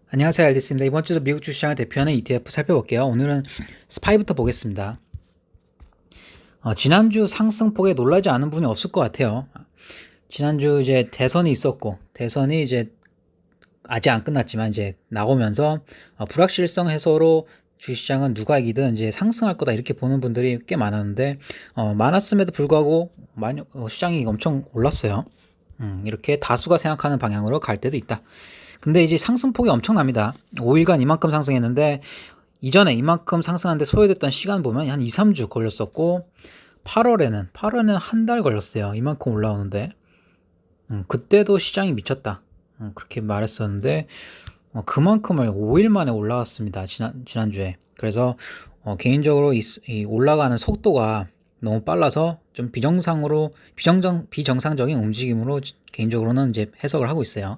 안녕하세요, 알디스입니다. 이번 주도 미국 주시장을 대표하는 ETF 살펴볼게요. 오늘은 스파이부터 보겠습니다. 지난주 상승폭에 놀라지 않은 분이 없을 것 같아요. 지난주 이제 대선이 있었고, 대선이 이제 아직 안 끝났지만 이제 나오면서 불확실성 해소로 주시장은 누가 이기든 이제 상승할 거다 이렇게 보는 분들이 꽤 많았는데, 많았음에도 불구하고 시장이 엄청 올랐어요. 이렇게 다수가 생각하는 방향으로 갈 때도 있다. 근데 이제 상승폭이 엄청납니다. 5일간 이만큼 상승했는데 이전에 이만큼 상승하는데 소요됐던 시간 보면 한 2, 3주 걸렸었고 8월에는 한 달 걸렸어요. 이만큼 올라오는데 그때도 시장이 미쳤다. 그렇게 말했었는데 그만큼을 5일 만에 올라왔습니다. 지난주에. 그래서 개인적으로 이 올라가는 속도가 너무 빨라서 좀 비정상적인 움직임으로 개인적으로는 이제 해석을 하고 있어요.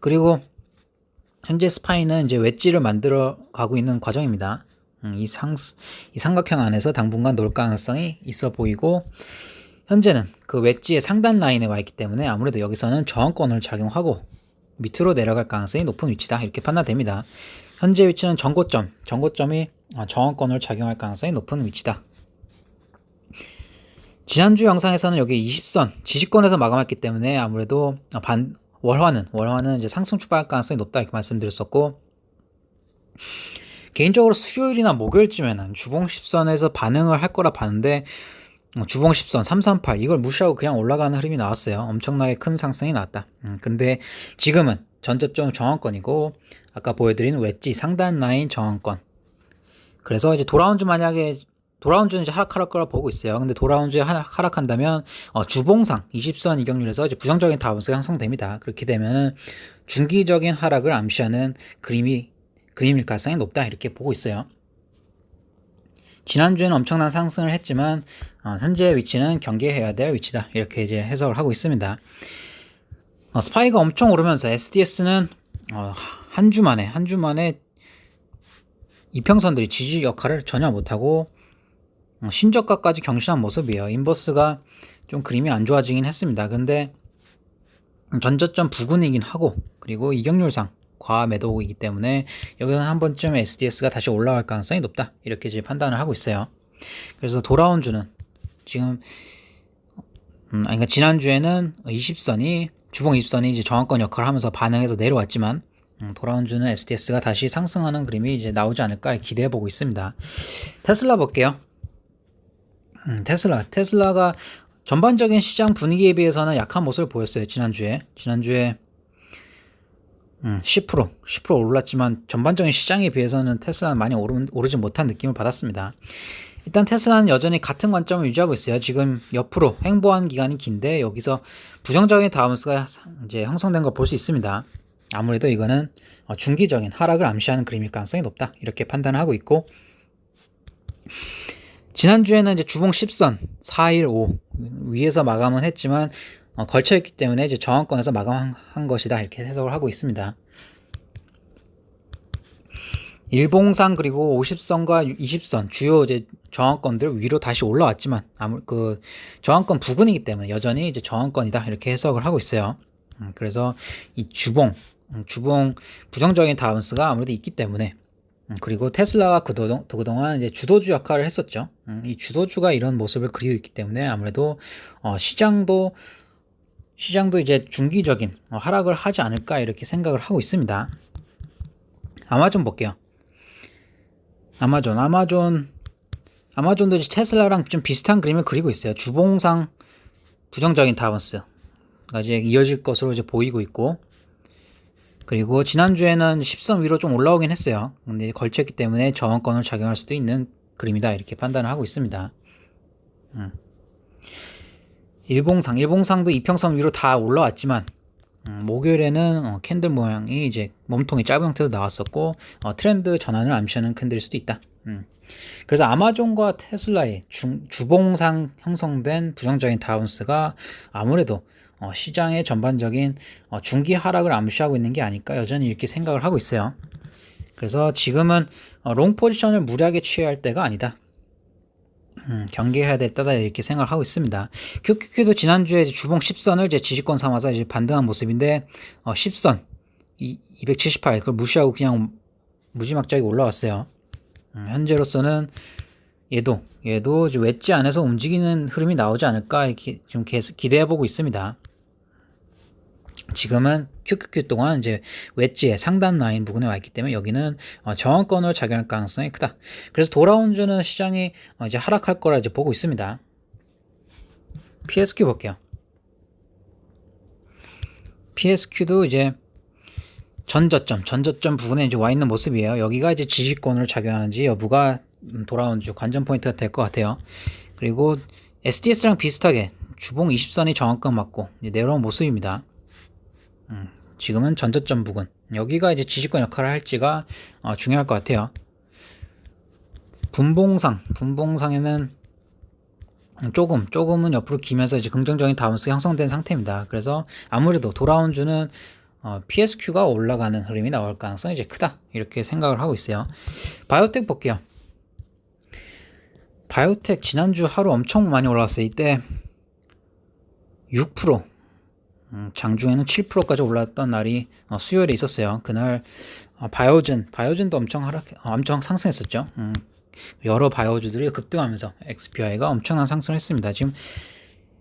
그리고 현재 스파이는 이제 웨지를 만들어 가고 있는 과정입니다. 이 삼각형 안에서 당분간 놀 가능성이 있어 보이고, 현재는 그 웨지의 상단 라인에 와 있기 때문에 아무래도 여기서는 저항권을 작용하고 밑으로 내려갈 가능성이 높은 위치다 이렇게 판단됩니다. 현재 위치는 전고점이 저항권을 작용할 가능성이 높은 위치다. 지난주 영상에서는 여기 20선 지지권에서 마감했기 때문에 아무래도 월화는 이제 상승 출발할 가능성이 높다 이렇게 말씀드렸었고, 개인적으로 수요일이나 목요일쯤에는 주봉 10선에서 반응을 할 거라 봤는데 주봉 10선 338 이걸 무시하고 그냥 올라가는 흐름이 나왔어요. 엄청나게 큰 상승이 나왔다. 근데 지금은 전저점 저항권이고 아까 보여드린 웨지 상단 라인 저항권. 그래서 이제 돌아온 주는 이제 하락할 거라 보고 있어요. 근데 돌아온 주에 하락한다면 주봉상 20선 이격률에서 이제 부정적인 다운스가 형성됩니다. 그렇게 되면은 중기적인 하락을 암시하는 그림일 가능성이 높다 이렇게 보고 있어요. 지난주에는 엄청난 상승을 했지만 현재 위치는 경계해야 될 위치다 이렇게 이제 해석을 하고 있습니다. 스파이가 엄청 오르면서 SDS는 한 주 만에 이평선들이 지지 역할을 전혀 못하고 신저가까지 경신한 모습이에요. 인버스가 좀 그림이 안 좋아지긴 했습니다. 근데 전저점 부근이긴 하고 그리고 이격률상 과매도이기 때문에 여기서 한 번쯤 SDS가 다시 올라갈 가능성이 높다 이렇게 이제 판단을 하고 있어요. 그래서 돌아온 주는 지금 그러니까 지난주에는 주봉 20선이 이제 저항권 역할을 하면서 반응해서 내려왔지만 돌아온 주는 SDS가 다시 상승하는 그림이 이제 나오지 않을까 기대해 보고 있습니다. 테슬라 볼게요. 테슬라가 전반적인 시장 분위기에 비해서는 약한 모습을 보였어요. 지난주에 10% 올랐지만 전반적인 시장에 비해서는 테슬라는 많이 오르지 못한 느낌을 받았습니다. 일단 테슬라는 여전히 같은 관점을 유지하고 있어요. 지금 옆으로 횡보한 기간이 긴데 여기서 부정적인 다운스가 이제 형성된 걸 볼 수 있습니다. 아무래도 이거는 중기적인 하락을 암시하는 그림일 가능성이 높다 이렇게 판단을 하고 있고, 지난주에는 이제 주봉 10선 415 위에서 마감은 했지만 걸쳐있기 때문에 이제 저항권에서 마감한 것이다 이렇게 해석을 하고 있습니다. 일봉상 그리고 50선과 20선 주요 이제 저항권들 위로 다시 올라왔지만 그 저항권 부근이기 때문에 여전히 이제 저항권이다 이렇게 해석을 하고 있어요. 그래서 이 주봉 부정적인 다운스가 아무래도 있기 때문에, 그리고 테슬라가 그동안 이제 주도주 역할을 했었죠. 이 주도주가 이런 모습을 그리고 있기 때문에 아무래도 시장도 이제 중기적인 하락을 하지 않을까 이렇게 생각을 하고 있습니다. 아마존 볼게요. 아마존도 이제 테슬라랑 좀 비슷한 그림을 그리고 있어요. 주봉상 부정적인 다운스가 이제 이어질 것으로 이제 보이고 있고, 그리고 지난주에는 10선 위로 좀 올라오긴 했어요. 근데 걸쳤기 때문에 저항권을 작용할 수도 있는 그림이다 이렇게 판단을 하고 있습니다. 일봉상도 이평선 위로 다 올라왔지만 목요일에는 캔들 모양이 이제 몸통이 짧은 형태로 나왔었고 트렌드 전환을 암시하는 캔들일 수도 있다. 그래서 아마존과 테슬라의 주봉상 형성된 부정적인 다운스가 아무래도 시장의 전반적인 중기 하락을 암시하고 있는 게 아닐까 여전히 이렇게 생각을 하고 있어요. 그래서 지금은 롱 포지션을 무리하게 취해야 할 때가 아니다. 경계해야 될 때다 이렇게 생각을 하고 있습니다. QQQ도 지난주에 주봉 10선을 이제 지지권 삼아서 이제 반등한 모습인데 10선 278 그걸 무시하고 그냥 무지막지하게 올라왔어요. 현재로서는 얘도 이제 웨지 안에서 움직이는 흐름이 나오지 않을까 이렇게 좀 기대해보고 있습니다. 지금은 QQQ 동안 이제 웨지의 상단 라인 부근에 와 있기 때문에 여기는 저항권으로 작용할 가능성이 크다. 그래서 돌아온 주는 시장이 이제 하락할 거라 이제 보고 있습니다. PSQ 볼게요. PSQ도 이제 전저점 부근에 이제 와 있는 모습이에요. 여기가 이제 지지권으로 작용하는지 여부가 돌아온 주 관전 포인트가 될 것 같아요. 그리고 SDS랑 비슷하게 주봉 20선이 저항권 맞고 이제 내려온 모습입니다. 지금은 전저점 부근 여기가 이제 지지권 역할을 할지가 중요할 것 같아요. 분봉상에는 조금은 옆으로 기면서 이제 긍정적인 다운스 형성된 상태입니다. 그래서 아무래도 돌아온 주는 PSQ가 올라가는 흐름이 나올 가능성이 이제 크다 이렇게 생각을 하고 있어요. 바이오텍 볼게요. 바이오텍 지난주 하루 엄청 많이 올라왔어요. 이때 6% 장중에는 7%까지 올랐던 날이 수요일에 있었어요. 그날 바이오젠도 엄청 상승했었죠. 여러 바이오주들이 급등하면서 XPI가 엄청난 상승을 했습니다. 지금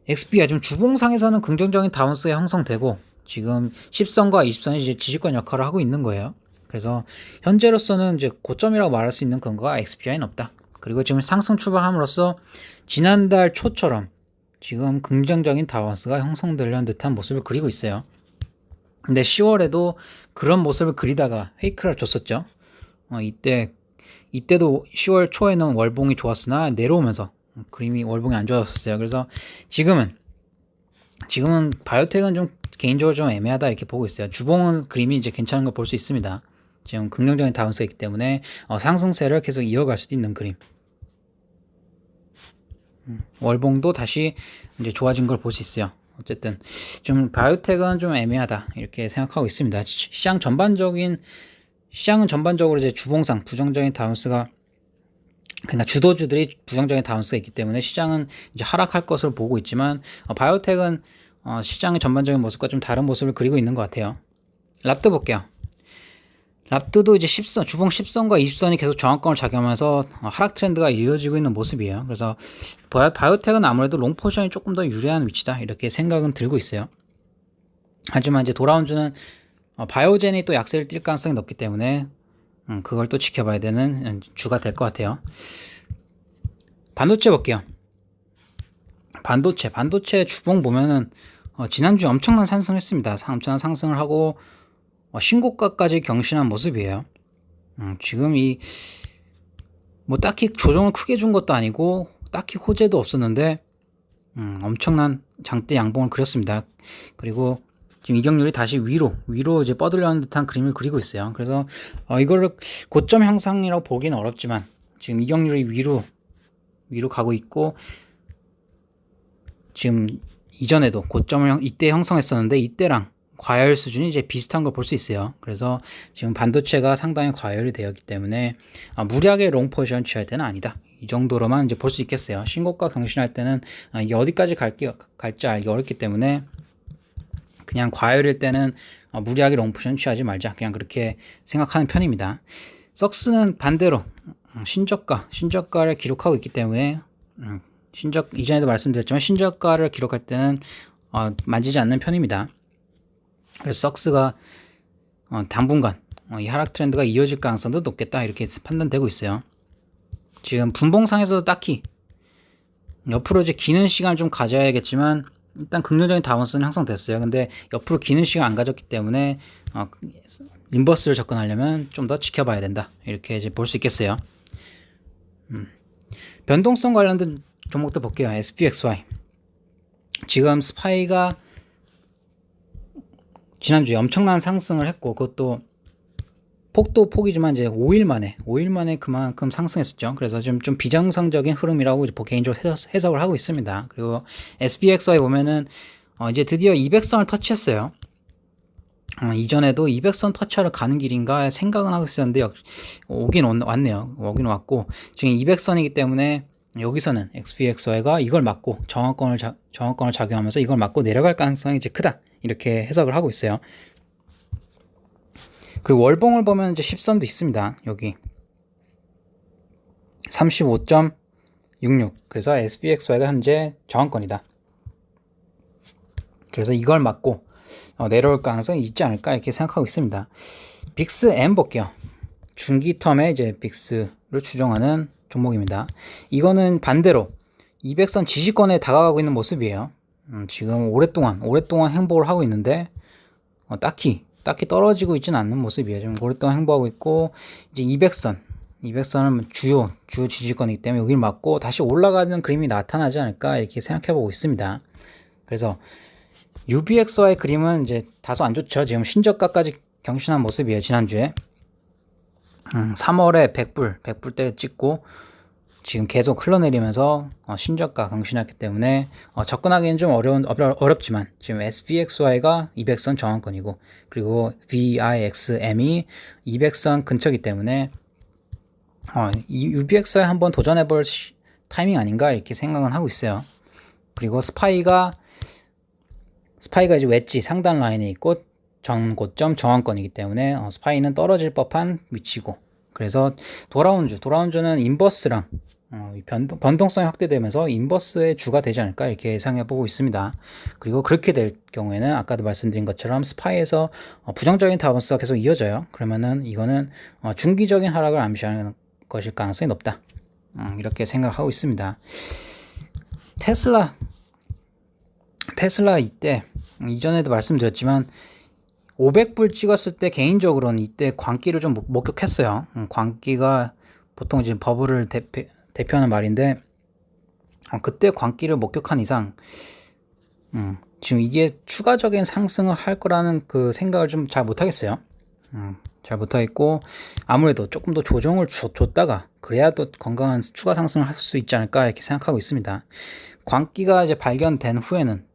XPI 지금 주봉상에서는 긍정적인 다운스가 형성되고 지금 10선과 20선이 이제 지지권 역할을 하고 있는 거예요. 그래서 현재로서는 이제 고점이라고 말할 수 있는 근거가 XPI는 없다. 그리고 지금 상승 출발함으로써 지난달 초처럼 지금 긍정적인 다운스가 형성되려는 듯한 모습을 그리고 있어요. 근데 10월에도 그런 모습을 그리다가 페이크를 줬었죠. 이때도 10월 초에는 월봉이 좋았으나 내려오면서 그림이 월봉이 안 좋았었어요. 그래서 지금은 바이오텍은 좀 개인적으로 좀 애매하다 이렇게 보고 있어요. 주봉은 그림이 이제 괜찮은 걸 볼 수 있습니다. 지금 긍정적인 다운스가 있기 때문에 상승세를 계속 이어갈 수도 있는 그림. 월봉도 다시 이제 좋아진 걸 볼 수 있어요. 어쨌든 좀 바이오텍은 좀 애매하다 이렇게 생각하고 있습니다. 시장은 전반적으로 이제 주봉상 부정적인 다운스가 그러니까 주도주들이 부정적인 다운스가 있기 때문에 시장은 이제 하락할 것으로 보고 있지만 바이오텍은 시장의 전반적인 모습과 좀 다른 모습을 그리고 있는 것 같아요. 랍도 볼게요. 랍도도 이제 주봉 10선과 20선이 계속 저항권을 작용하면서 하락 트렌드가 이어지고 있는 모습이에요. 그래서 바이오텍은 아무래도 롱 포지션이 조금 더 유리한 위치다 이렇게 생각은 들고 있어요. 하지만 이제 돌아온 주는 바이오젠이 또 약세를 띌 가능성이 높기 때문에 그걸 또 지켜봐야 되는 주가 될 것 같아요. 반도체 볼게요. 반도체 주봉 보면은 지난주에 엄청난 상승을 했습니다. 엄청난 상승을 하고 신고가까지 경신한 모습이에요. 지금 뭐 딱히 조정을 크게 준 것도 아니고 딱히 호재도 없었는데 엄청난 장대 양봉을 그렸습니다. 그리고 지금 이격률이 다시 위로 이제 뻗으려는 듯한 그림을 그리고 있어요. 그래서 이거를 고점 형상이라고 보기는 어렵지만 지금 이격률이 위로 가고 있고 지금 이전에도 고점을 이때 형성했었는데 이때랑 과열 수준이 이제 비슷한 걸 볼 수 있어요. 그래서 지금 반도체가 상당히 과열이 되었기 때문에 무리하게 롱 포지션 취할 때는 아니다. 이 정도로만 이제 볼 수 있겠어요. 신고가 경신할 때는 이게 어디까지 갈지 알기 어렵기 때문에 그냥 과열일 때는 무리하게 롱 포지션 취하지 말자. 그냥 그렇게 생각하는 편입니다. 썩스는 반대로 신저가를 기록하고 있기 때문에 이전에도 말씀드렸지만 신저가를 기록할 때는 만지지 않는 편입니다. 그래서 썩스가 당분간 이 하락 트렌드가 이어질 가능성도 높겠다 이렇게 판단되고 있어요. 지금 분봉상에서도 딱히 옆으로 이제 기는 시간을 좀 가져야겠지만 일단 긍정적인 다운스는 형성됐어요. 근데 옆으로 기는 시간 안 가졌기 때문에 인버스를 접근하려면 좀 더 지켜봐야 된다 이렇게 이제 볼 수 있겠어요. 변동성 관련된 종목도 볼게요. SPXY 지금 스파이가 지난주에 엄청난 상승을 했고 그것도 폭이지만 이제 5일 만에 그만큼 상승했었죠. 그래서 좀 비정상적인 흐름이라고 개인적으로 해석을 하고 있습니다. 그리고 SPXY 보면은 이제 드디어 200선을 터치했어요. 이전에도 200선 터치하러 가는 길인가 생각은 하고 있었는데 오긴 왔고 지금 200선이기 때문에 여기서는 SPXY가 이걸 맞고 저항권을 작용하면서 이걸 맞고 내려갈 가능성이 이제 크다 이렇게 해석을 하고 있어요. 그리고 월봉을 보면 이제 10선도 있습니다. 여기 35.66. 그래서 SPXY가 현재 저항권이다. 그래서 이걸 맞고 내려올 가능성이 있지 않을까 이렇게 생각하고 있습니다. 빅스 M 볼게요. 중기 텀에 이제 빅스를 추정하는 종목입니다. 이거는 반대로 200선 지지권에 다가가고 있는 모습이에요. 지금 오랫동안 행보를 하고 있는데 딱히 떨어지고 있지는 않는 모습이에요. 지금 오랫동안 행보하고 있고 이제 200선은 주요 지지권이기 때문에 여기를 맞고 다시 올라가는 그림이 나타나지 않을까 이렇게 생각해 보고 있습니다. 그래서 UBXY 그림은 이제 다소 안 좋죠. 지금 신저가까지 경신한 모습이에요. 지난주에 3월에 100불 때 찍고 지금 계속 흘러내리면서 신저가 경신했기 때문에 접근하기는 좀 어렵지만 지금 SPXY가 200선 저항권이고 그리고 VIXM이 200선 근처이기 때문에 이 UBXY 한번 도전해볼 타이밍 아닌가 이렇게 생각은 하고 있어요. 그리고 스파이가 이제 웨지 상단 라인에 있고 전고점 저항권이기 때문에 스파이는 떨어질 법한 위치고 그래서 도라운주는 인버스랑 변동성이 확대되면서 인버스의 주가 되지 않을까 이렇게 예상해 보고 있습니다. 그리고 그렇게 될 경우에는 아까도 말씀드린 것처럼 스파이에서 부정적인 다운스가 계속 이어져요. 그러면은 이거는 중기적인 하락을 암시하는 것일 가능성이 높다. 이렇게 생각하고 있습니다. 테슬라 이때 이전에도 말씀드렸지만 500불 찍었을 때 개인적으로는 이때 광기를 좀 목격했어요. 광기가 보통 지금 버블을 대표하는 말인데 그때 광기를 목격한 이상 지금 이게 추가적인 상승을 할 거라는 그 생각을 좀 잘 못하겠어요. 잘 못하겠고 아무래도 조금 더 조정을 줬다가 그래야 또 건강한 추가 상승을 할 수 있지 않을까 이렇게 생각하고 있습니다. 광기가 이제 발견된 후에는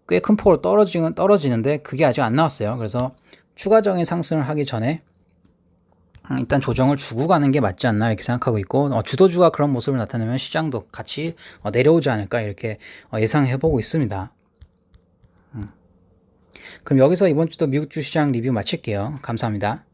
꽤 큰 폭으로 떨어지는데 그게 아직 안 나왔어요. 그래서 추가적인 상승을 하기 전에 일단 조정을 주고 가는 게 맞지 않나 이렇게 생각하고 있고 주도주가 그런 모습을 나타내면 시장도 같이 내려오지 않을까 이렇게 예상해 보고 있습니다. 그럼 여기서 이번 주도 미국 주시장 리뷰 마칠게요. 감사합니다.